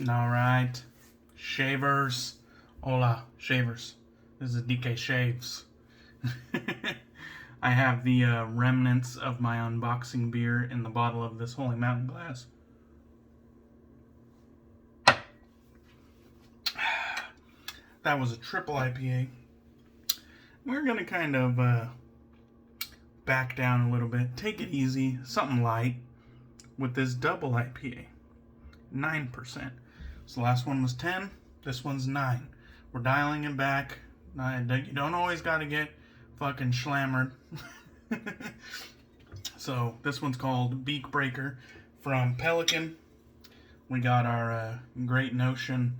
Alright, shavers. Hola, shavers. This is DK Shaves. I have the remnants of my unboxing beer in the bottle of this Holy Mountain glass. That was a triple IPA. We're going to kind of back down a little bit. Take it easy, something light with this double IPA. 9%. So the last one was 10, this one's 9. We're dialing it back. You don't always got to get fucking slammered. So this one's called Beak Breaker from Pelican. We got our Great Notion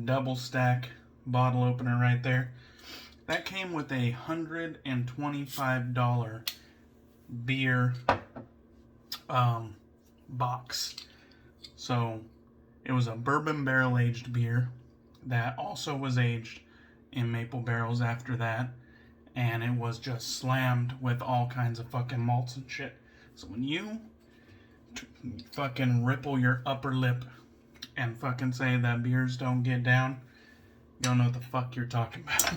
double stack bottle opener right there. That came with a $125 beer box. So it was a bourbon barrel aged beer that also was aged in maple barrels after that, and it was just slammed with all kinds of fucking malts and shit. So when you fucking ripple your upper lip and fucking say that beers don't get down, you don't know what the fuck you're talking about.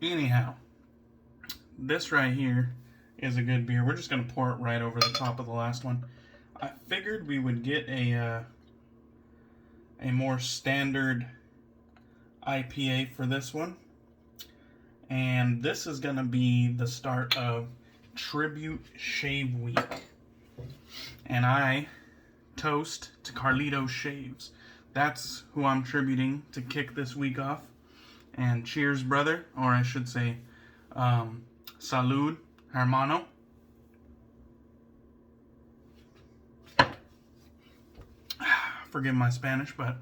Anyhow, this right here is a good beer. We're just gonna pour it right over the top of the last one. I figured we would get a more standard IPA for this one. And this is going to be the start of Tribute Shave Week. And I toast to Carlitos Shaves. That's who I'm tributing to kick this week off. And cheers, brother. Or I should say, salud, hermano. Forgive my Spanish, but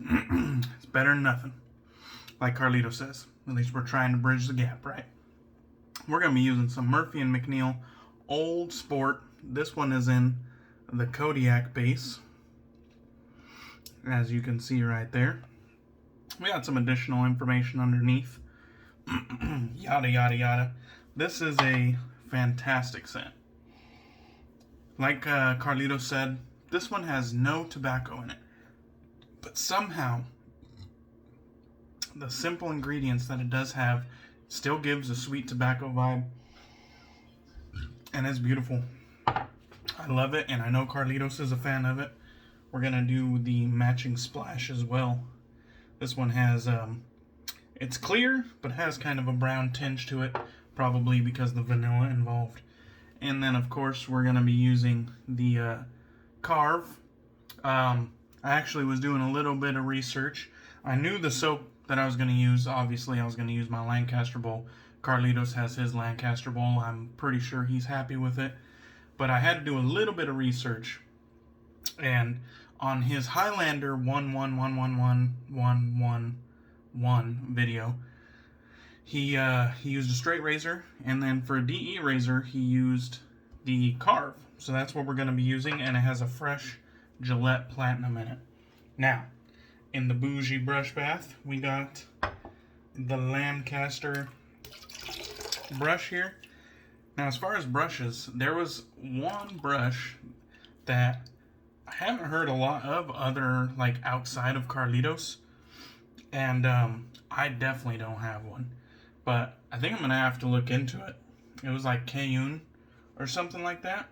it's better than nothing. Like Carlito says. At least we're trying to bridge the gap, right? We're going to be using some Murphy and McNeil Old Sport. This one is in the Kodiak base, as you can see right there. We got some additional information underneath. Yada, yada, yada. This is a fantastic scent. Like Carlito said, this one has no tobacco in it. But somehow, the simple ingredients that it does have still gives a sweet tobacco vibe. And it's beautiful. I love it, and I know Carlitos is a fan of it. We're going to do the matching splash as well. This one has, it's clear, but has kind of a brown tinge to it. Probably because of the vanilla involved. And then, of course, we're going to be using the Karve. I actually was doing a little bit of research. I knew the soap that I was going to use. Obviously, I was going to use my Lancaster bowl. Carlitos has his Lancaster bowl. I'm pretty sure he's happy with it. But I had to do a little bit of research. And on his Highlander 11111111 video, he used a straight razor. And then for a DE razor, he used the Karve. So that's what we're going to be using, and it has a fresh Gillette Platinum in it. Now, in the bougie brush bath, we got the Lancaster brush here. Now, as far as brushes, there was one brush that I haven't heard a lot of other, like, outside of Carlitos, and I definitely don't have one. But I think I'm going to have to look into it. It was like Cayenne or something like that.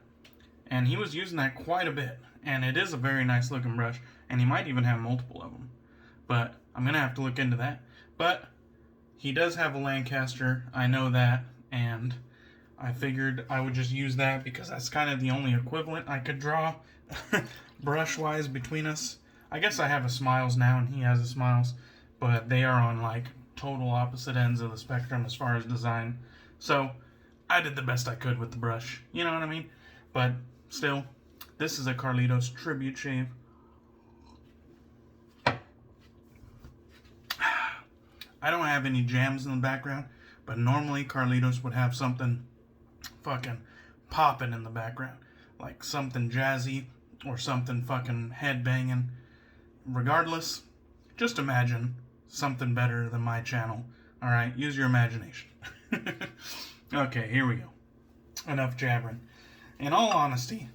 And he was using that quite a bit. And it is a very nice looking brush. And he might even have multiple of them. But I'm going to have to look into that. But he does have a Lancaster. I know that. And I figured I would just use that because that's kind of the only equivalent I could draw brush-wise between us. I guess I have a Smiles now and he has a Smiles. But they are on like total opposite ends of the spectrum as far as design. So I did the best I could with the brush. You know what I mean? But still, this is a Carlitos Tribute Shave. I don't have any jams in the background, but normally Carlitos would have something fucking popping in the background. Like something jazzy or something fucking headbanging. Regardless, just imagine something better than my channel. Alright, use your imagination. Okay, here we go. Enough jabbering. In all honesty,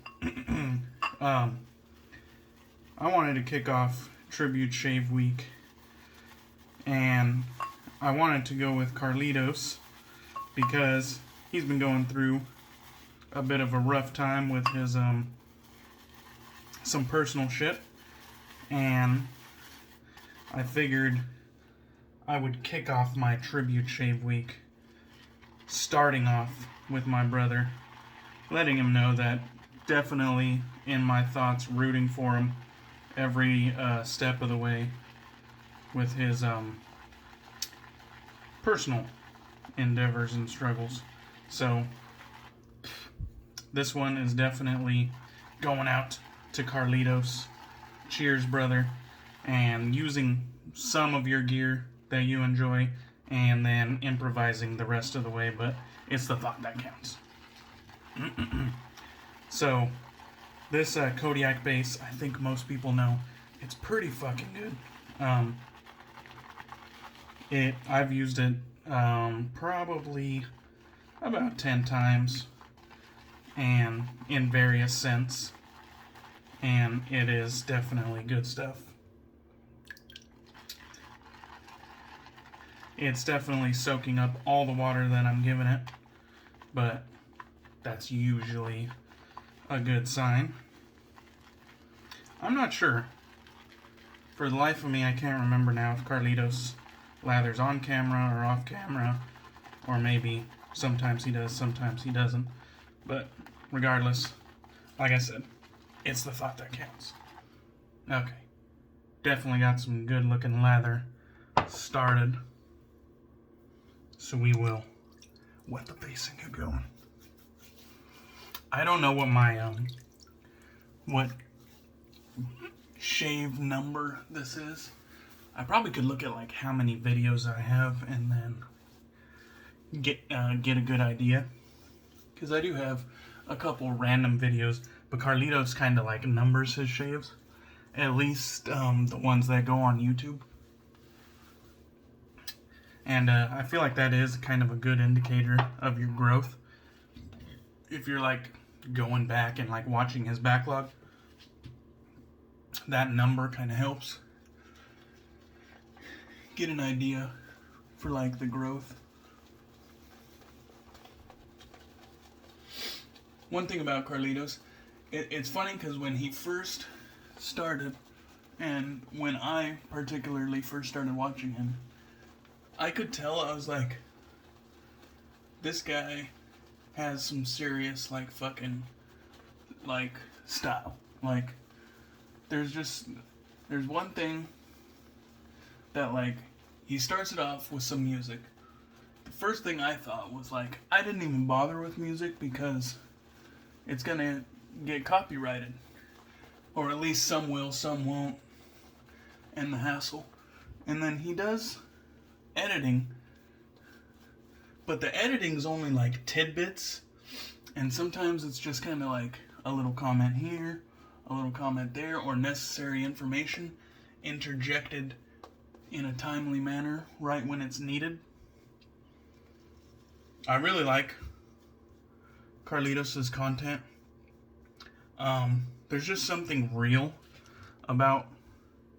I wanted to kick off Tribute Shave Week, and I wanted to go with Carlitos because he's been going through a bit of a rough time with his some personal shit, and I figured I would kick off my Tribute Shave Week starting off with my brother, letting him know that definitely in my thoughts, rooting for him every step of the way with his personal endeavors and struggles. So this one is definitely going out to Carlitos. Cheers, brother. And using some of your gear that you enjoy and then improvising the rest of the way, but it's the thought that counts. So this Kodiak base, I think most people know, it's pretty fucking good. I've used it probably about 10 times, and in various scents, and it is definitely good stuff. It's definitely soaking up all the water that I'm giving it, but that's usually a good sign. I'm not sure. For the life of me, I can't remember now if Carlitos lathers on camera or off camera, or maybe sometimes he does, sometimes he doesn't. But regardless, like I said, it's the thought that counts. Okay. Definitely got some good looking lather started. So we will wet the base and get going. I don't know what my what shave number this is. I probably could look at like how many videos I have and then get a good idea, because I do have a couple random videos, but Carlitos kind of like numbers his shaves, at least the ones that go on YouTube, and I feel like that is kind of a good indicator of your growth if you're like going back and like watching his backlog. That number kind of helps get an idea for like the growth. One thing about Carlitos, it's funny because when he first started, and when I particularly first started watching him, I could tell, I was like, this guy has some serious like fucking like style. Like there's one thing that like he starts it off with some music. The first thing I thought was like, I didn't even bother with music because it's gonna get copyrighted, or at least some will, some won't, and the hassle. And then he does editing, but the editing's only like tidbits, and sometimes it's just kind of like a little comment here, a little comment there, or necessary information interjected in a timely manner right when it's needed. I really like Carlitos' content. There's just something real about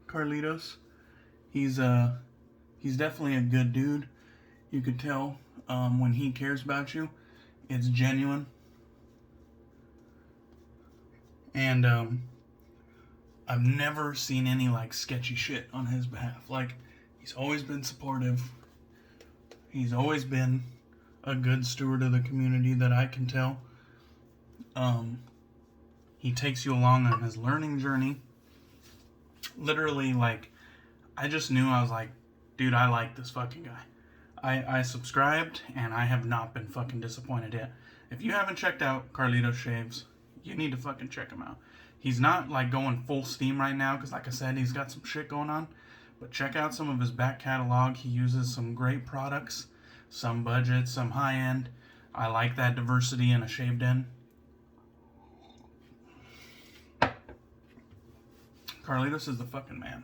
Carlitos. He's definitely a good dude. You could tell when he cares about you, it's genuine. And I've never seen any like sketchy shit on his behalf. Like, he's always been supportive. He's always been a good steward of the community that I can tell. He takes you along on his learning journey. Literally, like, I just knew, I was like, dude, I like this fucking guy. I subscribed, and I have not been fucking disappointed yet. If you haven't checked out Carlitos Shaves, you need to fucking check him out. He's not, like, going full steam right now, because, like I said, he's got some shit going on. But check out some of his back catalog. He uses some great products. Some budget, some high-end. I like that diversity in a shaved in. Carlitos is the fucking man.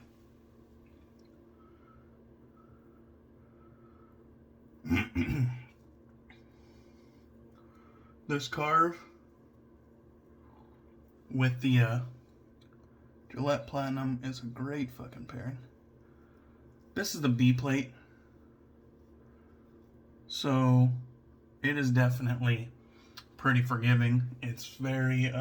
This Karve with the Gillette Platinum is a great fucking pairing. This is the B plate. So it is definitely pretty forgiving. It's very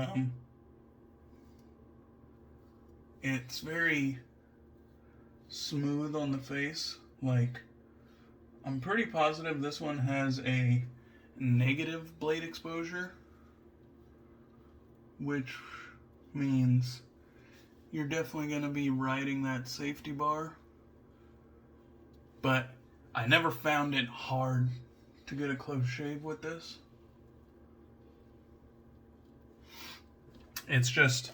smooth on the face. Like, I'm pretty positive this one has a negative blade exposure, which means you're definitely going to be riding that safety bar. But I never found it hard to get a close shave with this. It's just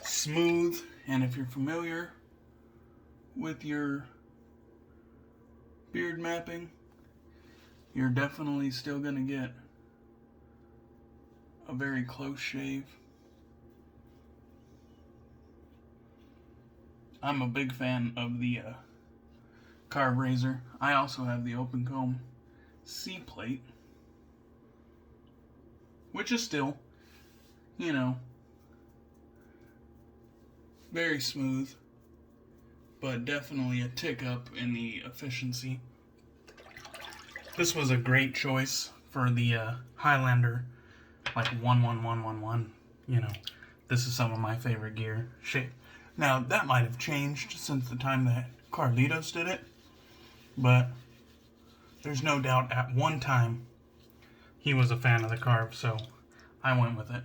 smooth, and if you're familiar with your beard mapping, you're definitely still going to get a very close shave. I'm a big fan of the Karve razor. I also have the open comb C plate, which is still, you know, very smooth, but definitely a tick up in the efficiency. This was a great choice for the Highlander, like 11111. You know, this is some of my favorite gear shape. Now, that might have changed since the time that Carlitos did it, but there's no doubt at one time he was a fan of the Karve, so I went with it.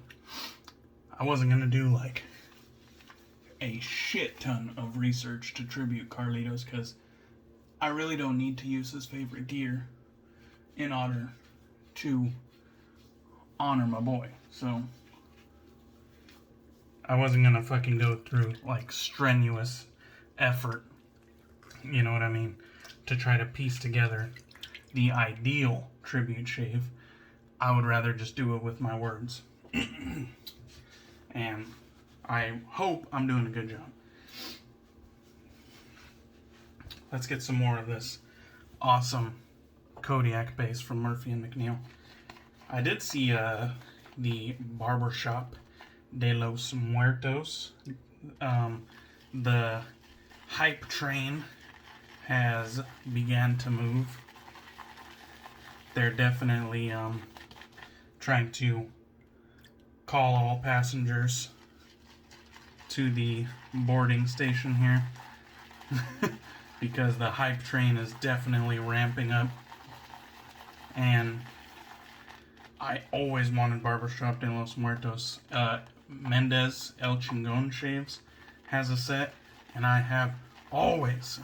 I wasn't going to do like a shit ton of research to tribute Carlitos because I really don't need to use his favorite gear in order to honor my boy. So I wasn't going to fucking go through like strenuous effort, you know what I mean, to try to piece together the ideal tribute shave. I would rather just do it with my words. And I hope I'm doing a good job. Let's get some more of this awesome Kodiak base from Murphy and McNeil. I did see the Barbershop de los Muertos. The hype train has began to move. They're definitely trying to call all passengers to the boarding station here because the hype train is definitely ramping up, and I always wanted Barbershop de los Muertos. Mendez El Chingon Shaves has a set, and I have always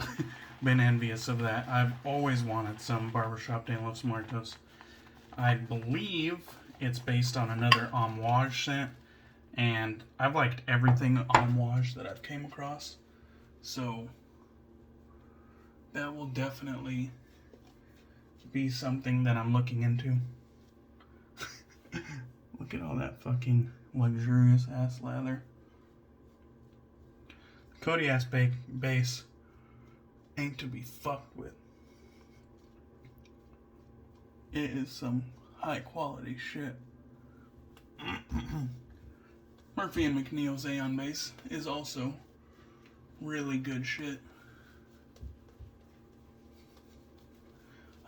been envious of that. I've always wanted some Barbershop de los Muertos. I believe it's based on another Amouage scent, and I've liked everything Amouage that I've came across, so that will definitely be something that I'm looking into. Look at all that fucking luxurious ass lather. Kodiak base ain't to be fucked with. It is some high quality shit. Murphy and McNeil's Aeon base is also really good shit.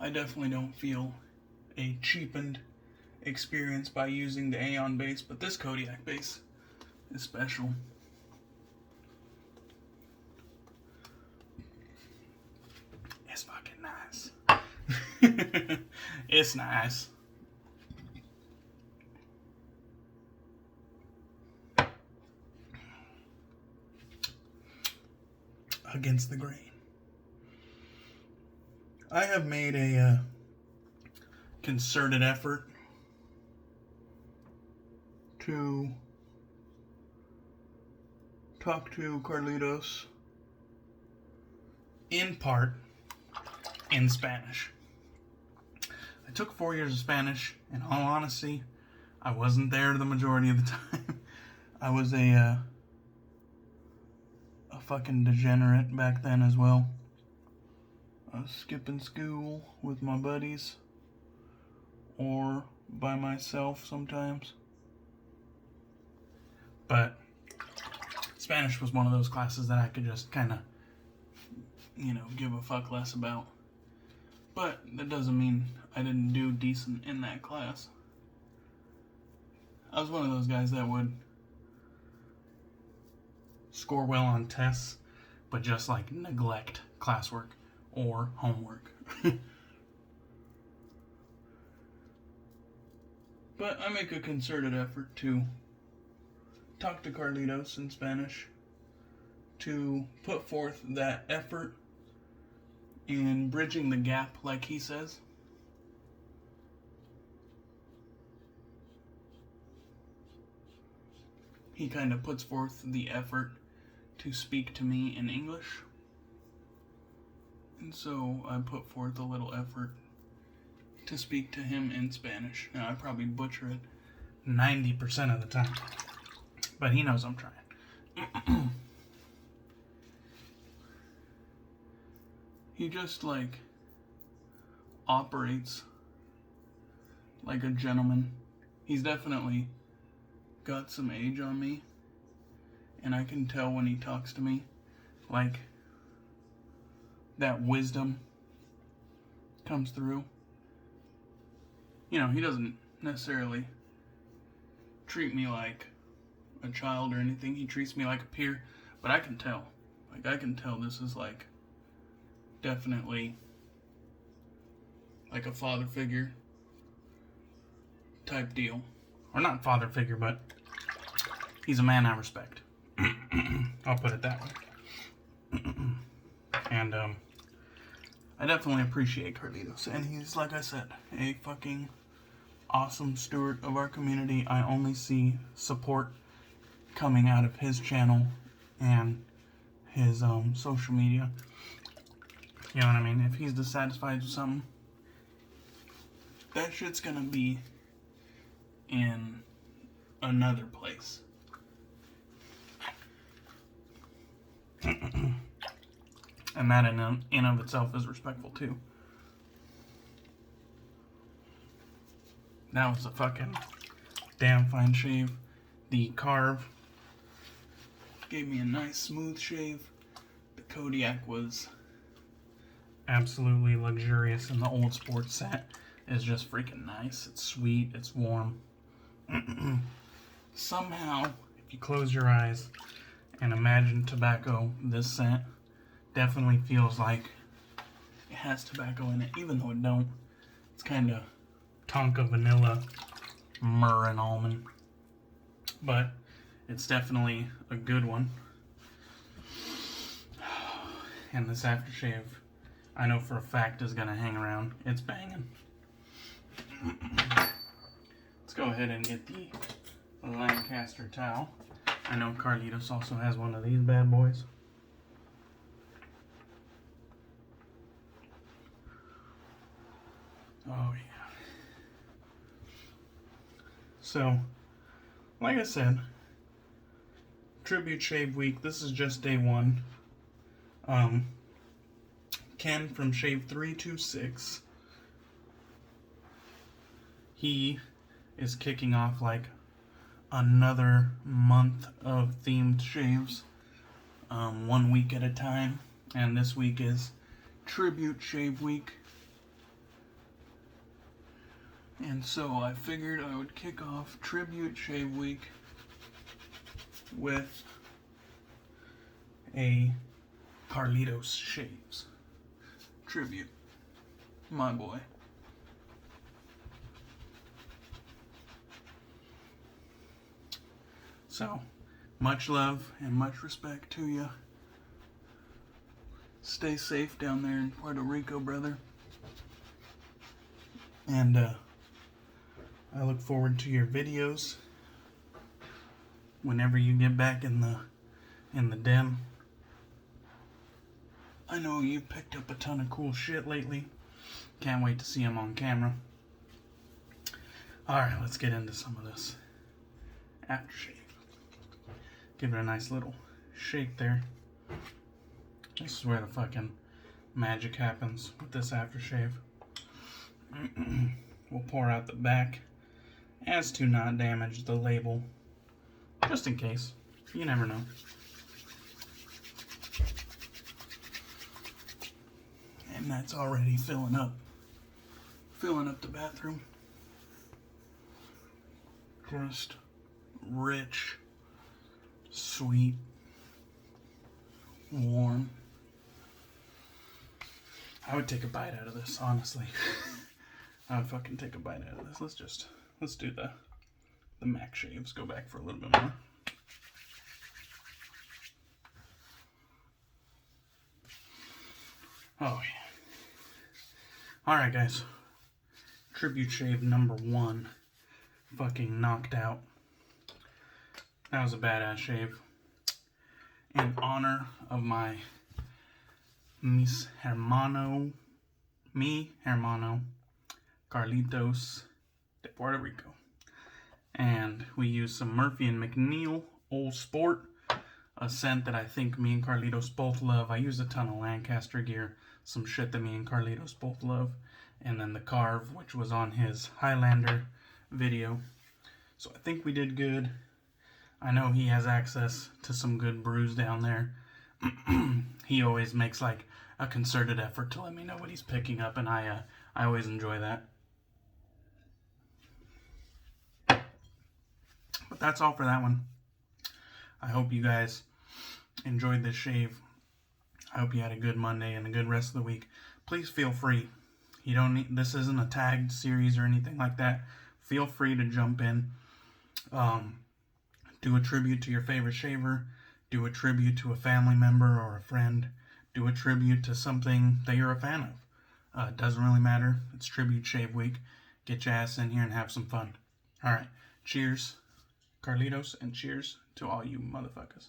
I definitely don't feel a cheapened experience by using the Aeon base, but this Kodiak base is special. It's fucking nice. It's nice. Against the grain. I have made a concerted effort to talk to Carlitos in part in Spanish. I took 4 years of Spanish. In all honesty, I wasn't there the majority of the time. I was a fucking degenerate back then as well. I was skipping school with my buddies or by myself sometimes. But Spanish was one of those classes that I could just kind of, you know, give a fuck less about. But that doesn't mean I didn't do decent in that class. I was one of those guys that would score well on tests, but just like neglect classwork or homework. But I make a concerted effort to talk to Carlitos in Spanish, to put forth that effort in bridging the gap, like he says. He kind of puts forth the effort to speak to me in English. And so I put forth a little effort to speak to him in Spanish. Now, I probably butcher it 90% of the time, but he knows I'm trying. He just, like, operates like a gentleman. He's definitely got some age on me, and I can tell when he talks to me, like, that wisdom comes through. You know, he doesn't necessarily treat me like a child or anything. He treats me like a peer, but I can tell. Like, I can tell this is, like, definitely like a father figure type deal. Or not father figure, but he's a man I respect. I'll put it that way. And, I definitely appreciate Carlitos. And he's, like I said, a fucking awesome steward of our community. I only see support coming out of his channel and his social media. You know what I mean? If he's dissatisfied with something, that shit's gonna be in another place. And that in of itself is respectful too. That was a fucking damn fine shave. The Karve gave me a nice smooth shave. The Kodiak was absolutely luxurious, and the Old Sports set is just freaking nice. It's sweet, it's warm. Somehow, if you close your eyes and imagine tobacco, this scent definitely feels like it has tobacco in it, even though it don't. It's kind of tonka vanilla, myrrh, and almond. But it's definitely a good one. And this aftershave, I know for a fact, is going to hang around. It's banging. Let's go ahead and get the Lancaster towel. I know Carlitos also has one of these bad boys. Oh, yeah. So, like I said, Tribute Shave Week. This is just day one. Ken from Shave 326. He is kicking off like another month of themed shaves, 1 week at a time. And this week is Tribute Shave Week. And so I figured I would kick off Tribute Shave Week with a Carlitos Shaves tribute. My boy. So, much love and much respect to you. Stay safe down there in Puerto Rico, brother. And I look forward to your videos whenever you get back in the den. I know you've picked up a ton of cool shit lately. Can't wait to see them on camera. Alright, let's get into some of this aftershave. Give it a nice little shake there. This is where the fucking magic happens with this aftershave. We'll pour out the back as to not damage the label. Just in case. You never know. Yeah, it's already filling up. Filling up the bathroom. Just rich, sweet, warm. I would take a bite out of this, honestly. I would fucking take a bite out of this. Let's do the Mac Shaves. Go back for a little bit more. Oh yeah. Alright guys. Tribute shave number 1. Fucking knocked out. That was a badass shave. In honor of my mi hermano, Carlitos de Puerto Rico. And we used some Murphy and McNeil Old Sport, a scent that I think me and Carlitos both love. I use a ton of Lancaster gear, some shit that me and Carlitos both love. And then the Karve, which was on his Highlander video. So I think we did good. I know he has access to some good brews down there. He always makes like a concerted effort to let me know what he's picking up, and I always enjoy that. But that's all for that one. I hope you guys enjoyed this shave. I hope you had a good Monday and a good rest of the week. Please feel free. You don't need, this isn't a tagged series or anything like that. Feel free to jump in. Do a tribute to your favorite shaver. Do a tribute to a family member or a friend. Do a tribute to something that you're a fan of. It doesn't really matter. It's Tribute Shave Week. Get your ass in here and have some fun. Alright. Cheers, Carlitos, and cheers to all you motherfuckers.